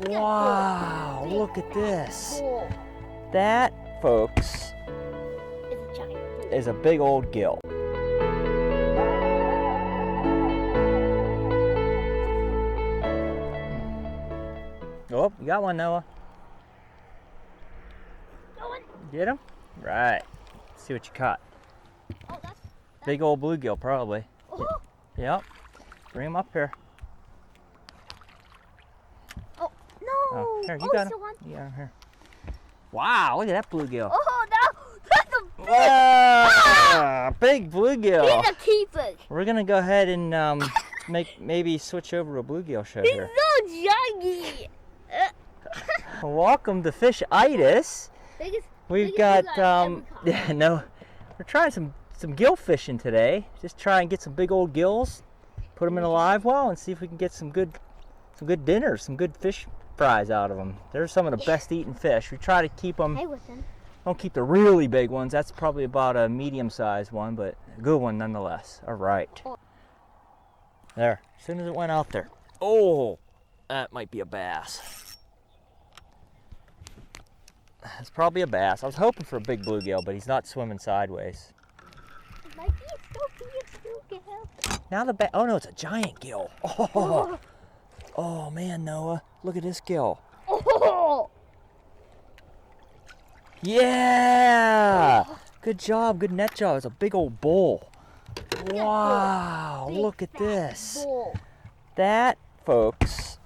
Wow, look at this. That, folks, is a big old gill. Oh, you got one, Noah. Get him? Right. Let's see what you caught. Oh, that's big old bluegill, probably. Oh. Yep. Bring him up here. Oh, no. Oh, here, you got him. You got him here. Wow, look at that bluegill. Oh, no. That's a big, big bluegill. He's a keeper. We're going to go ahead and maybe switch over to a bluegill show here. He's so juggy. Welcome to Fish-itis. We've got, yeah, no, we're trying some gill fishing today. Just try and get some big old gills, put them in a live well, and see if we can get some good dinners, some good fish fries out of them. They're some of the best eating fish. We try to keep them, don't keep the really big ones. That's probably about a medium-sized one, but a good one nonetheless. All right. There, as soon as it went out there. Oh, that might be a bass. It's probably a bass. I was hoping for a big bluegill, but he's not swimming sideways. It might be a gill. Now the oh no, it's a giant gill. Oh, oh man, Noah, look at this gill. Oh. Yeah, good job, good net job. It's a big old bull. Wow, look at this. Bull. That, folks,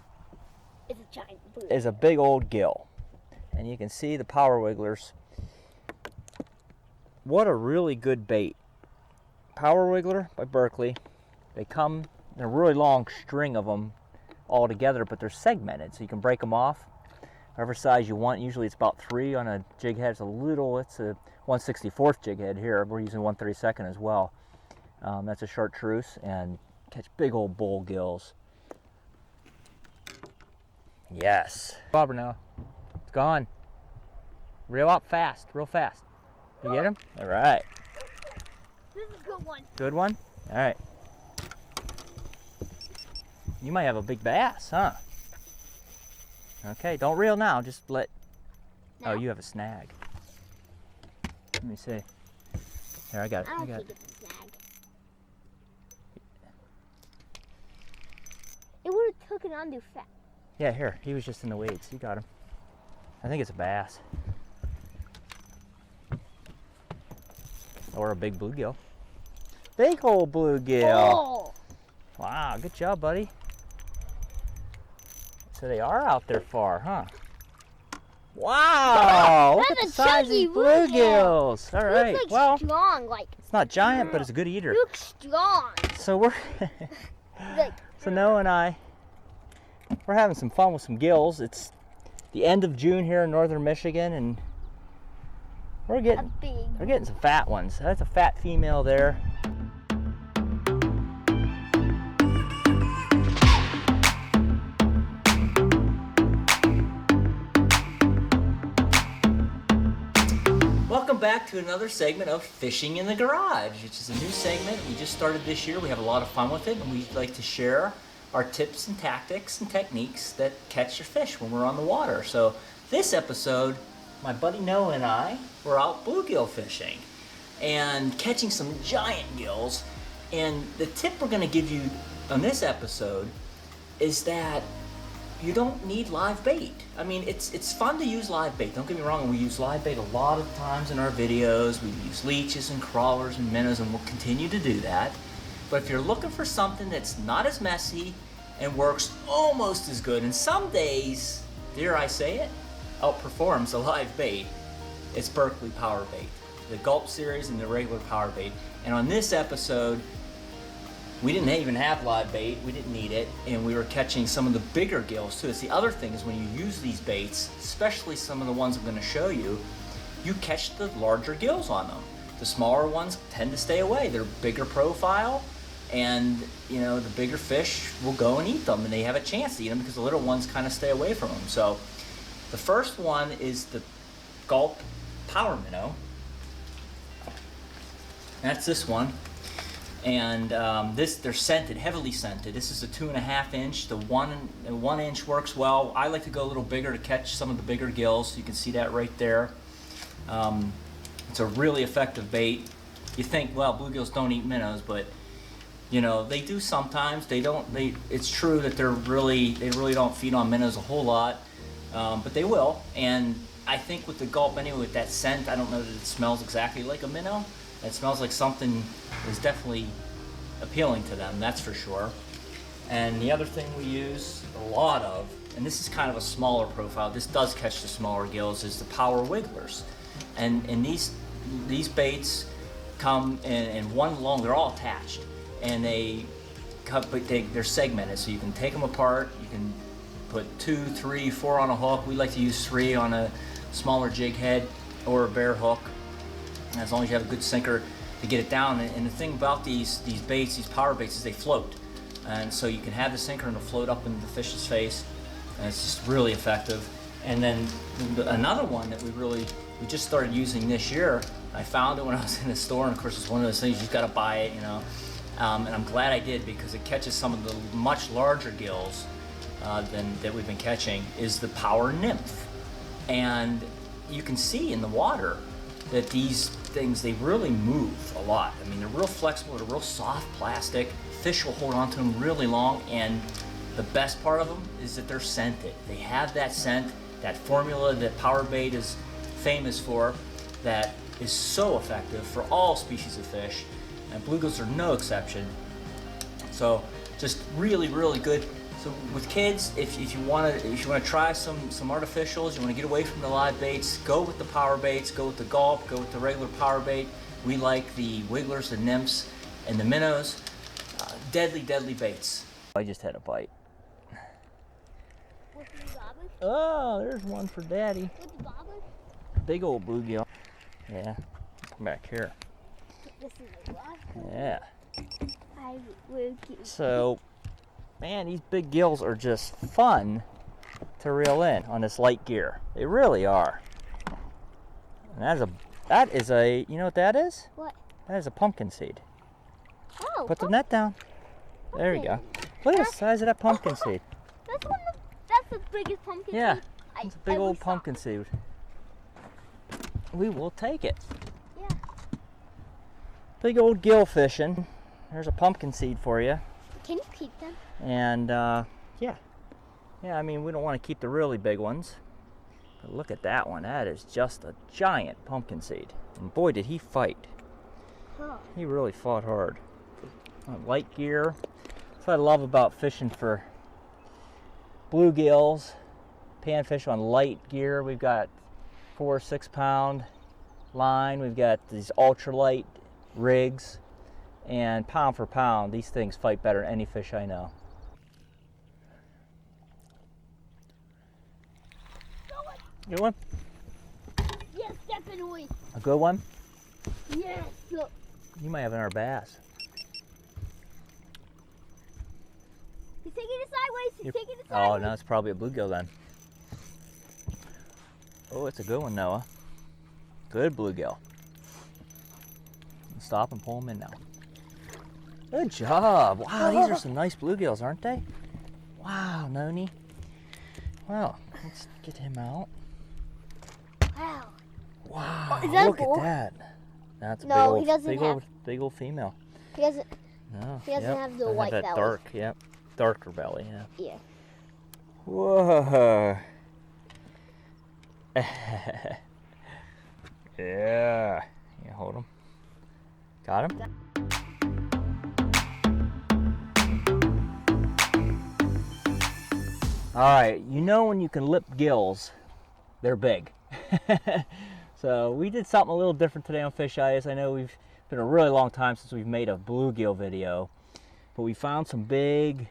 It's a giant bull. is a big old gill. And you can see the power wigglers. What a really good bait. Power wiggler by Berkley. They come in a really long string of them all together, but they're segmented, so you can break them off whatever size you want. Usually it's about 3 on a jig head. It's a 1/64th jig head here. We're using 1/32 as well. That's a chartreuse, and catch big old bull gills. Yes. Bobber now. It's gone. Reel up fast, real fast. You get him? All right. This is a good one. Good one? All right. You might have a big bass, huh? Okay, don't reel now. Just let... No. Oh, you have a snag. Let me see. There, I got it. I I don't got think it. it's a snag. It would have taken on too fast. Yeah, here. He was just in the weeds. You got him. I think it's a bass. Or a big bluegill. Big old bluegill. Oh. Wow, good job, buddy. So they are out there far, huh? Wow! Look at the size of these bluegills. All right, Looks like well, strong, like it's not giant, but it's a good eater. looks strong. So we're, Like, so Noah and I, we're having some fun with some gills. It's the end of June here in northern Michigan, and we're getting some fat ones. That's a fat female there. Welcome back to another segment of Fishing in the Garage, which is a new segment we just started this year. We have a lot of fun with it, and we like to share our tips and tactics and techniques that catch your fish when we're on the water. So this episode, my buddy Noah and I were out bluegill fishing and catching some giant gills. And the tip we're going to give you on this episode is that you don't need live bait. I mean, it's fun to use live bait. Don't get me wrong, we use live bait a lot of times in our videos. We use leeches and crawlers and minnows, and we'll continue to do that. But if you're looking for something that's not as messy and works almost as good, and some days, dare I say it, outperforms the live bait, it's Berkley Powerbait, the Gulp series and the regular Powerbait. And on this episode, we didn't even have live bait, we didn't need it, and we were catching some of the bigger gills too. It's the other thing is when you use these baits, especially some of the ones I'm going to show you, you catch the larger gills on them. The smaller ones tend to stay away. They're bigger profile, and you know, the bigger fish will go and eat them, and they have a chance to eat them because the little ones kind of stay away from them. So the first one is the Gulp Power Minnow. That's this one. And they're scented, heavily scented. This is a 2.5 inch. The 1 inch works well. I like to go a little bigger to catch some of the bigger gills. You can see that right there. It's a really effective bait. You think, well, bluegills don't eat minnows, but you know they do sometimes. They don't. It's true that they really don't feed on minnows a whole lot, but they will. And I think with the gulp anyway, with that scent, I don't know that it smells exactly like a minnow. It smells like something is definitely appealing to them, that's for sure. And the other thing we use a lot of, and this is kind of a smaller profile, this does catch the smaller gills, is the power wigglers. And these baits come in one long, they're all attached, and they're segmented, so you can take them apart. You can put 2, 3, 4 on a hook. We like to use 3 on a smaller jig head or a bare hook, as long as you have a good sinker to get it down. And the thing about these baits, these power baits, is they float, and so you can have the sinker and it'll float up into the fish's face, and it's just really effective. And then another one that we just started using this year. I found it when I was in the store, and of course it's one of those things you just got to buy it, you know. And I'm glad I did, because it catches some of the much larger gills that we've been catching. Is the power nymph, and you can see in the water that these things, they really move a lot. I mean, they're real flexible, they're real soft plastic. Fish will hold on to them really long, and the best part of them is that they're scented. They have that scent, that formula that Powerbait is famous for, that is so effective for all species of fish, and bluegills are no exception. So just really, really good. So with kids, if you want to try some artificials, you want to get away from the live baits, go with the power baits, go with the gulp, go with the regular power bait. We like the wigglers, the nymphs, and the minnows. Deadly, deadly baits. I just had a bite. What's the bobber? Oh, there's one for Daddy. What's the bobber? Big old bluegill. Yeah, come back here. This is a rod. Yeah. I will get. So, man, these big gills are just fun to reel in on this light gear. They really are. And that is a, you know what that is? What? That is a pumpkin seed. Oh. Put the net down. There you go. Look at the size of that pumpkin seed. That's the biggest pumpkin Yeah, seed it's a big ever old saw. pumpkin seed. We will take it. Yeah. Big old gill fishing. There's a pumpkin seed for you. Can you keep them? And yeah, I mean, we don't want to keep the really big ones, but look at that one. That is just a giant pumpkin seed, and boy did he fight. Huh. He really fought hard. Light gear. That's what I love about fishing for bluegills. Panfish on light gear. We've got 4 or 6 pound line. We've got these ultralight rigs, and pound for pound, these things fight better than any fish I know. Good one? Yes, definitely. A good one? Yes. Look. You might have another bass. He's taking it sideways. He's taking it sideways. Oh, no, it's probably a bluegill then. Oh, it's a good one, Noah. Good bluegill. Stop and pull them in now. Good job. Wow, these are some nice bluegills, aren't they? Wow, Noni. Well, let's get him out. Wow. Wow, Is that a look bull? at that. That's a No, big old, he doesn't big old female. He doesn't. No, He doesn't have the doesn't white that belly. dark, yep, darker belly, yeah. Yeah. Whoa. Yeah. You hold him. Got him? All right, you know when you can lip gills, they're big. So we did something a little different today on fish-itis. I know it's been a really long time since we've made a bluegill video, but we found some big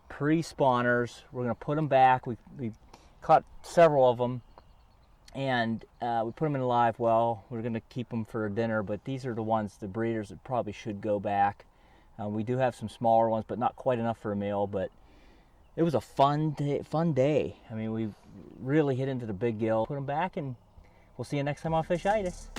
pre-spawners. We're gonna put them back. We caught several of them, and we put them in a live well. We're gonna keep them for dinner, but these are the ones, the breeders, that probably should go back. We do have some smaller ones, but not quite enough for a meal. But it was a fun day. I mean, we really hit into the big gill. Put them back, and we'll see you next time on Fish-itis.